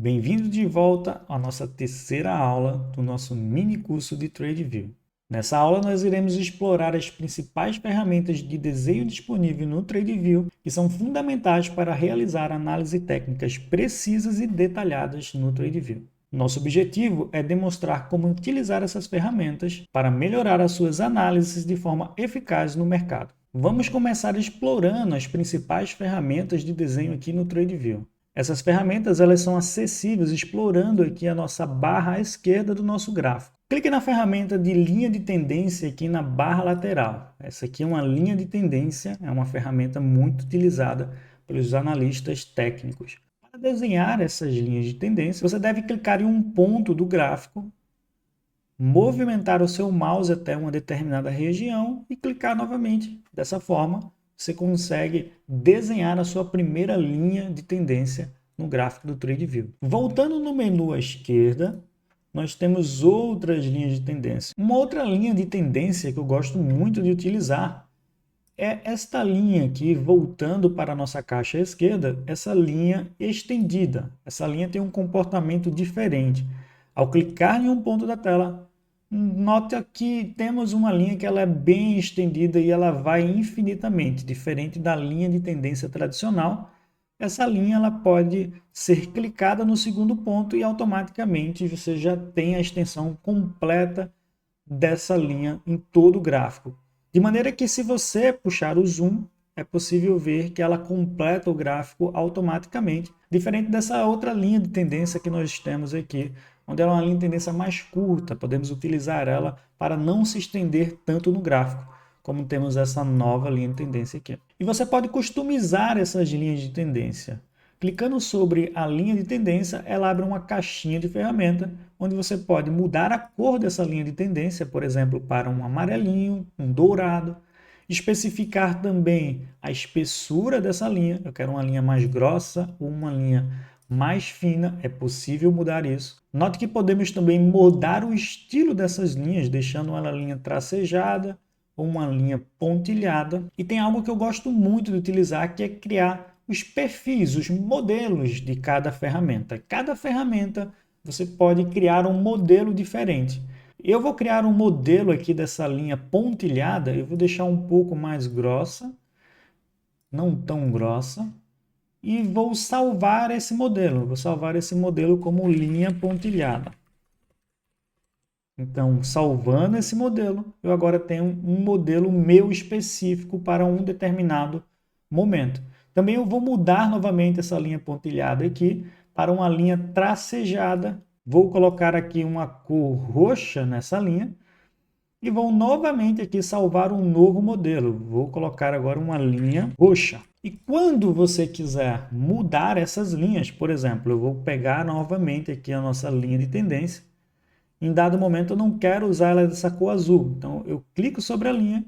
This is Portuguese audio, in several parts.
Bem-vindo de volta à nossa terceira aula do nosso mini curso de TradeView. Nessa aula nós iremos explorar as principais ferramentas de desenho disponíveis no TradeView que são fundamentais para realizar análises técnicas precisas e detalhadas no TradeView. Nosso objetivo é demonstrar como utilizar essas ferramentas para melhorar as suas análises de forma eficaz no mercado. Vamos começar explorando as principais ferramentas de desenho aqui no TradeView. Essas ferramentas elas são acessíveis explorando aqui a nossa barra à esquerda do nosso gráfico. Clique na ferramenta de linha de tendência aqui na barra lateral. Essa aqui é uma linha de tendência, é uma ferramenta muito utilizada pelos analistas técnicos. Para desenhar essas linhas de tendência, você deve clicar em um ponto do gráfico, movimentar o seu mouse até uma determinada região e clicar novamente. Dessa forma, você consegue desenhar a sua primeira linha de tendência no gráfico do TradeView. Voltando no menu à esquerda, nós temos outras linhas de tendência. Uma outra linha de tendência que eu gosto muito de utilizar é esta linha aqui, voltando para a nossa caixa à esquerda, essa linha estendida. Essa linha tem um comportamento diferente. Ao clicar em um ponto da tela, nota que temos uma linha que ela é bem estendida e ela vai infinitamente, diferente da linha de tendência tradicional. Essa linha ela pode ser clicada no segundo ponto e automaticamente você já tem a extensão completa dessa linha em todo o gráfico. De maneira que se você puxar o zoom, é possível ver que ela completa o gráfico automaticamente, diferente dessa outra linha de tendência que nós temos aqui, onde ela é uma linha de tendência mais curta, podemos utilizar ela para não se estender tanto no gráfico, como temos essa nova linha de tendência aqui. E você pode customizar essas linhas de tendência. Clicando sobre a linha de tendência, ela abre uma caixinha de ferramenta, onde você pode mudar a cor dessa linha de tendência, por exemplo, para um amarelinho, um dourado, especificar também a espessura dessa linha, eu quero uma linha mais grossa ou uma linha mais fina, é possível mudar isso. Note que podemos também mudar o estilo dessas linhas, deixando uma linha tracejada ou uma linha pontilhada. E tem algo que eu gosto muito de utilizar, que é criar os perfis, os modelos de cada ferramenta. Cada ferramenta você pode criar um modelo diferente. Eu vou criar um modelo aqui dessa linha pontilhada, eu vou deixar um pouco mais grossa, não tão grossa, e vou salvar esse modelo. Vou salvar esse modelo como linha pontilhada. Então, salvando esse modelo, eu agora tenho um modelo meu específico para um determinado momento. Também eu vou mudar novamente essa linha pontilhada aqui para uma linha tracejada. Vou colocar aqui uma cor roxa nessa linha e vou novamente aqui salvar um novo modelo. Vou colocar agora uma linha roxa. E quando você quiser mudar essas linhas, por exemplo, eu vou pegar novamente aqui a nossa linha de tendência. Em dado momento eu não quero usar ela dessa cor azul. Então eu clico sobre a linha,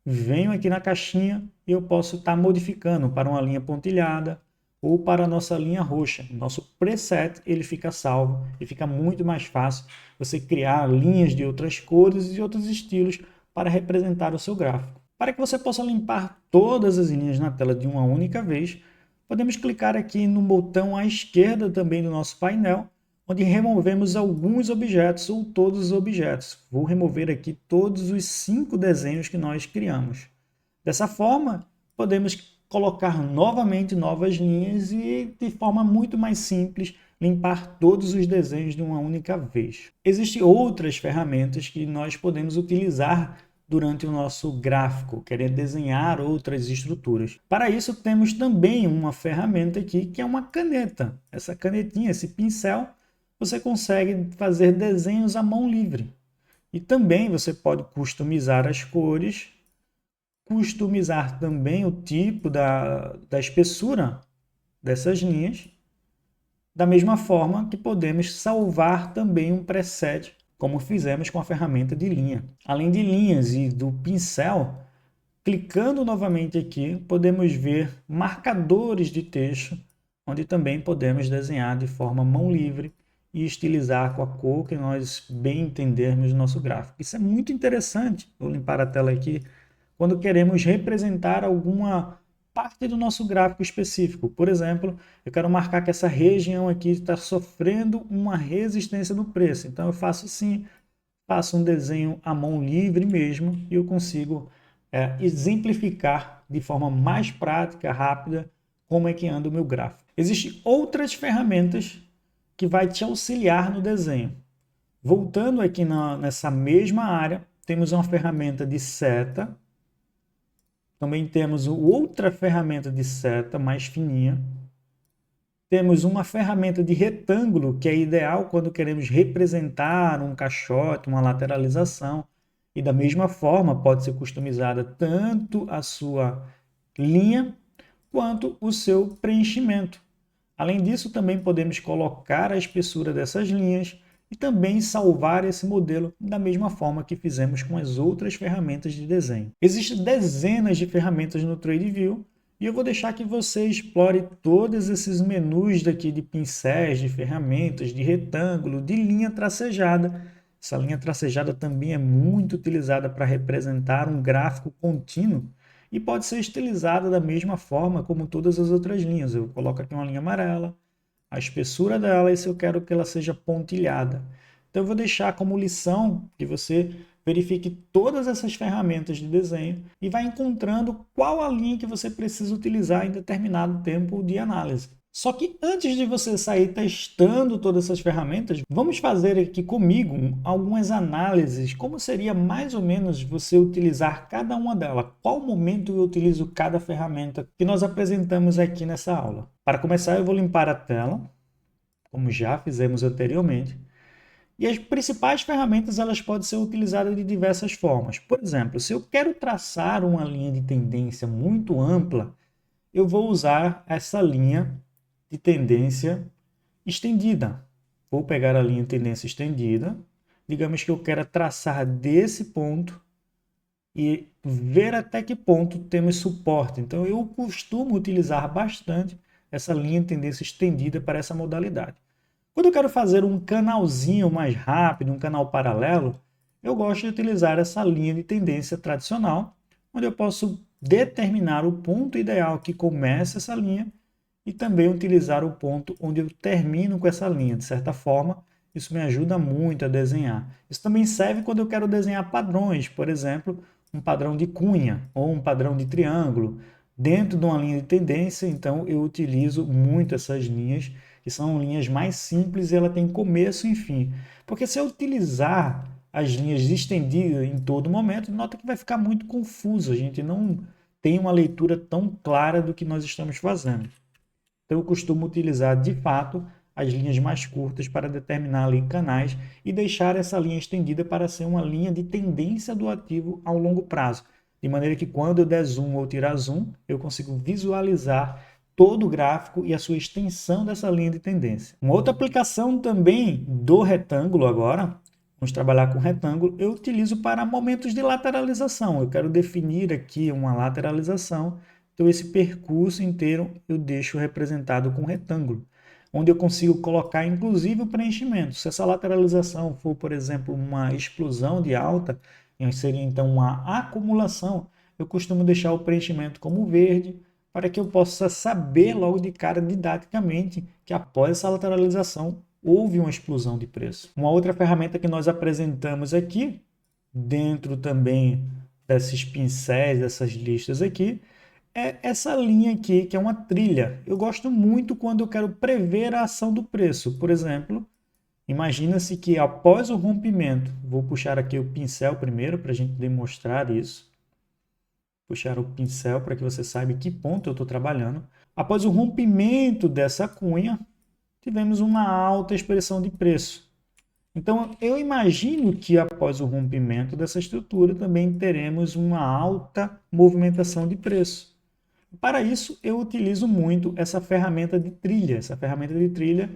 venho aqui na caixinha e eu posso estar modificando para uma linha pontilhada ou para a nossa linha roxa. Nosso preset ele fica salvo e fica muito mais fácil você criar linhas de outras cores e outros estilos para representar o seu gráfico. Para que você possa limpar todas as linhas na tela de uma única vez, podemos clicar aqui no botão à esquerda também do nosso painel, onde removemos alguns objetos ou todos os objetos. Vou remover aqui todos os 5 desenhos que nós criamos. Dessa forma, podemos colocar novamente novas linhas e, de forma muito mais simples, limpar todos os desenhos de uma única vez. Existem outras ferramentas que nós podemos utilizar durante o nosso gráfico, querer desenhar outras estruturas. Para isso, temos também uma ferramenta aqui, que é uma caneta. Essa canetinha, esse pincel, você consegue fazer desenhos à mão livre. E também você pode customizar as cores, customizar também o tipo da espessura dessas linhas, da mesma forma que podemos salvar também um preset, como fizemos com a ferramenta de linha. Além de linhas e do pincel, clicando novamente aqui, podemos ver marcadores de texto, onde também podemos desenhar de forma mão livre e estilizar com a cor que nós bem entendermos no nosso gráfico. Isso é muito interessante. Vou limpar a tela aqui. Quando queremos representar alguma parte do nosso gráfico específico. Por exemplo, eu quero marcar que essa região aqui está sofrendo uma resistência no preço. Então eu faço assim, faço um desenho à mão livre mesmo e eu consigo exemplificar de forma mais prática, rápida, como é que anda o meu gráfico. Existem outras ferramentas que vai te auxiliar no desenho. Voltando aqui nessa mesma área, temos uma ferramenta de seta. Também temos outra ferramenta de seta mais fininha. Temos uma ferramenta de retângulo, que é ideal quando queremos representar um caixote, uma lateralização. E da mesma forma pode ser customizada tanto a sua linha quanto o seu preenchimento. Além disso, também podemos colocar a espessura dessas linhas e também salvar esse modelo da mesma forma que fizemos com as outras ferramentas de desenho. Existem dezenas de ferramentas no TradeView e eu vou deixar que você explore todos esses menus daqui de pincéis, de ferramentas, de retângulo, de linha tracejada. Essa linha tracejada também é muito utilizada para representar um gráfico contínuo e pode ser estilizada da mesma forma como todas as outras linhas. Eu coloco aqui uma linha amarela, a espessura dela e se eu quero que ela seja pontilhada. Então eu vou deixar como lição que você verifique todas essas ferramentas de desenho e vai encontrando qual a linha que você precisa utilizar em determinado tempo de análise. Só que antes de você sair testando todas essas ferramentas, vamos fazer aqui comigo algumas análises, como seria mais ou menos você utilizar cada uma delas, qual momento eu utilizo cada ferramenta que nós apresentamos aqui nessa aula. Para começar, eu vou limpar a tela, como já fizemos anteriormente, e as principais ferramentas elas podem ser utilizadas de diversas formas. Por exemplo, se eu quero traçar uma linha de tendência muito ampla, eu vou usar essa linha de tendência estendida. Vou pegar a linha de tendência estendida, digamos que eu quero traçar desse ponto e ver até que ponto temos suporte. Então eu costumo utilizar bastante essa linha de tendência estendida para essa modalidade. Quando eu quero fazer um canalzinho mais rápido, um canal paralelo, eu gosto de utilizar essa linha de tendência tradicional, onde eu posso determinar o ponto ideal que começa essa linha e também utilizar o ponto onde eu termino com essa linha. De certa forma, isso me ajuda muito a desenhar. Isso também serve quando eu quero desenhar padrões, por exemplo, um padrão de cunha ou um padrão de triângulo. Dentro de uma linha de tendência, então, eu utilizo muito essas linhas, que são linhas mais simples e ela tem começo e fim. Porque se eu utilizar as linhas estendidas em todo momento, nota que vai ficar muito confuso. A gente não tem uma leitura tão clara do que nós estamos fazendo. Então, eu costumo utilizar, de fato, as linhas mais curtas para determinar ali canais e deixar essa linha estendida para ser uma linha de tendência do ativo ao longo prazo. De maneira que quando eu der zoom ou tirar zoom, eu consigo visualizar todo o gráfico e a sua extensão dessa linha de tendência. Uma outra aplicação também do retângulo agora, vamos trabalhar com retângulo, eu utilizo para momentos de lateralização. Eu quero definir aqui uma lateralização. Então, esse percurso inteiro eu deixo representado com retângulo, onde eu consigo colocar, inclusive, o preenchimento. Se essa lateralização for, por exemplo, uma explosão de alta, seria, então, uma acumulação, eu costumo deixar o preenchimento como verde, para que eu possa saber logo de cara, didaticamente, que após essa lateralização, houve uma explosão de preço. Uma outra ferramenta que nós apresentamos aqui, dentro também desses pincéis, dessas listas aqui, é essa linha aqui, que é uma trilha. Eu gosto muito quando eu quero prever a ação do preço. Por exemplo, imagina-se que após o rompimento, vou puxar aqui o pincel primeiro para a gente demonstrar isso. Puxar o pincel para que você saiba que ponto eu estou trabalhando. Após o rompimento dessa cunha, tivemos uma alta expressão de preço. Então, eu imagino que após o rompimento dessa estrutura, também teremos uma alta movimentação de preço. Para isso, eu utilizo muito essa ferramenta de trilha. Essa ferramenta de trilha,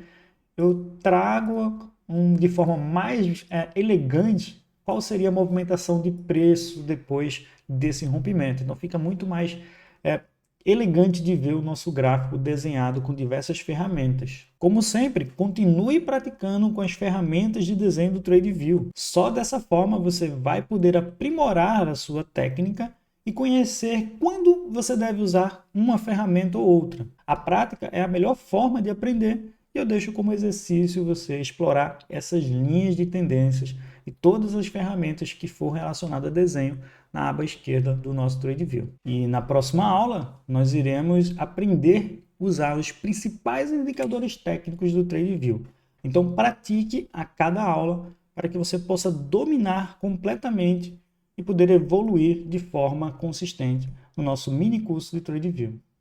eu trago de forma mais elegante qual seria a movimentação de preço depois desse rompimento. Então, fica muito mais elegante de ver o nosso gráfico desenhado com diversas ferramentas. Como sempre, continue praticando com as ferramentas de desenho do TradeView. Só dessa forma você vai poder aprimorar a sua técnica e conhecer quando você deve usar uma ferramenta ou outra. A prática é a melhor forma de aprender e eu deixo como exercício você explorar essas linhas de tendências e todas as ferramentas que for relacionadas a desenho na aba esquerda do nosso TradeView. E na próxima aula, nós iremos aprender a usar os principais indicadores técnicos do TradeView. Então, pratique a cada aula para que você possa dominar completamente e poder evoluir de forma consistente no nosso mini curso de TradeView.